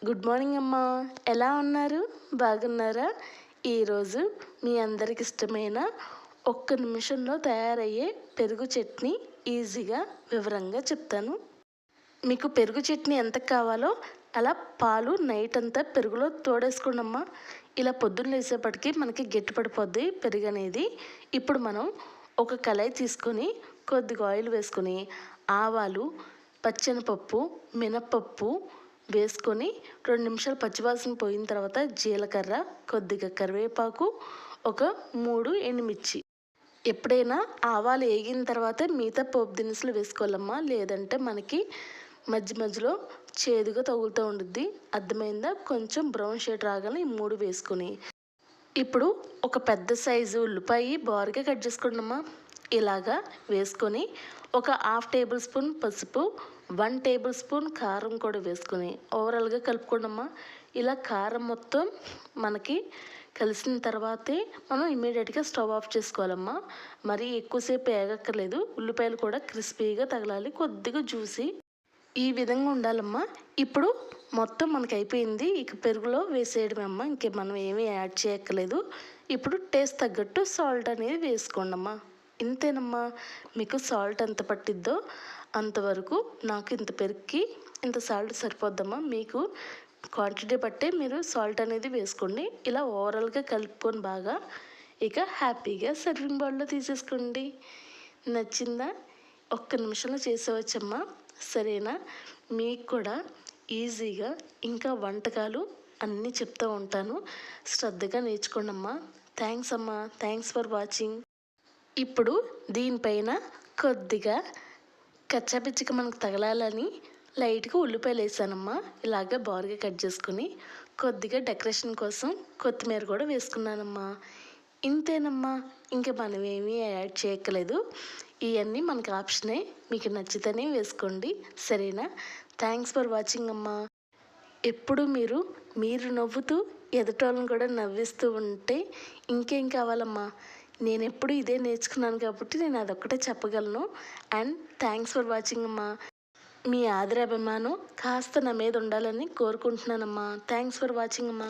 Good morning అమ్మా. ఎలా ఉన్నారు? బాగున్నారా? ఈరోజు మీ అందరికి ఇష్టమైన ఒక్క నిమిషంలో తయారయ్యే పెరుగు చట్నీ ఈజీగా వివరంగా చెప్తాను. మీకు పెరుగు చట్నీ ఎంత కావాలో అలా పాలు నైట్ అంతా పెరుగులో తోడేసుకోండి అమ్మా. ఇలా పొద్దున్న లేసేపటికి మనకి గట్టిపడిపోద్ది పెరుగు అనేది. ఇప్పుడు మనం ఒక కళాయి తీసుకొని కొద్దిగా ఆయిల్ వేసుకొని ఆవాలు, పచ్చెనపప్పు, మినప్పప్పు వేసుకొని 2 నిమిషాలు పచ్చివాసన పోయిన తర్వాత జీలకర్ర, కొద్దిగా కరివేపాకు, ఒక 3 ఎండుమిర్చి. ఎప్పుడైనా ఆవాలు వేగిన తర్వాత మిగతా పోపు దినుసులు వేసుకోవాలమ్మా. లేదంటే మనకి మధ్యలో చేదుగా తగులుతూ ఉండుద్ది. అర్థమైందా? కొంచెం బ్రౌన్ షేడ్ రాగానే ఈ 3 వేసుకొని ఇప్పుడు ఒక పెద్ద సైజు ఉల్లిపాయ బారుగా కట్ చేసుకోండమ్మా. ఇలాగా వేసుకొని ఒక 1/2 టేబుల్ స్పూన్ పసుపు, 1 టేబుల్ స్పూన్ కారం కూడా వేసుకొని ఓవరాల్గా కలుపుకోండమ్మా. ఇలా కారం మొత్తం మనకి కలిసిన తర్వాతే మనం ఇమీడియట్గా స్టవ్ ఆఫ్ చేసుకోవాలమ్మా. మరీ ఎక్కువసేపు వేగక్కర్లేదు. ఉల్లిపాయలు కూడా క్రిస్పీగా తగలాలి, కొద్దిగా జ్యూసీ ఈ విధంగా ఉండాలమ్మా. ఇప్పుడు మొత్తం మనకి అయిపోయింది. ఇక పెరుగులో వేసేయడమే అమ్మ. ఇంకే మనం ఏమీ యాడ్ చేయక్కర్లేదు. ఇప్పుడు టేస్ట్ తగ్గట్టు సాల్ట్ అనేది వేసుకోండమ్మా. ఇంతేనమ్మా. మీకు సాల్ట్ ఎంత పట్టిద్దో అంతవరకు, నాకు ఇంత పెరుగుకి ఇంత సాల్ట్ సరిపోద్దమ్మా. మీకు క్వాంటిటీ బట్టే మీరు సాల్ట్ అనేది వేసుకోండి. ఇలా ఓవరాల్గా కలుపుకొని బాగా ఇక హ్యాపీగా సర్వింగ్ బౌల్లో తీసేసుకోండి. నచ్చిందా? ఒక్క నిమిషంలో చేసేవచ్చమ్మా. సరేనా? మీకు కూడా ఈజీగా ఇంకా వంటకాలు అన్నీ చెప్తూ ఉంటాను. శ్రద్ధగా నేర్చుకోండి అమ్మా. థ్యాంక్స్ అమ్మా. Thanks for watching. ఇప్పుడు దీనిపైన కొద్దిగా కచ్చాపిచ్చిగా మనకు తగలాలని లైట్గా ఉల్లిపాయలు వేసానమ్మా. ఇలాగ బారుగా కట్ చేసుకుని కొద్దిగా డెకరేషన్ కోసం కొత్తిమీర కూడా వేసుకున్నానమ్మా. ఇంతేనమ్మా. ఇంకా మనం ఏమీ యాడ్ చేయక్కలేదు. ఇవన్నీ మనకు ఆప్షనే. మీకు నచ్చితేనే వేసుకోండి. సరేనా? థ్యాంక్స్ ఫర్ వాచింగ్ అమ్మా. ఎప్పుడు మీరు నవ్వుతూ ఎదుటోళ్ళని కూడా నవ్విస్తూ ఉంటే ఇంకేం కావాలమ్మా. నేను ఎప్పుడు ఇదే నేర్చుకున్నాను కాబట్టి నేను అదొక్కటే చెప్పగలను. అండ్ థ్యాంక్స్ ఫర్ వాచింగ్ అమ్మా. మీ ఆదరాభిమానం కాస్త నా మీద ఉండాలని కోరుకుంటున్నానమ్మా. థ్యాంక్స్ ఫర్ వాచింగ్ అమ్మా.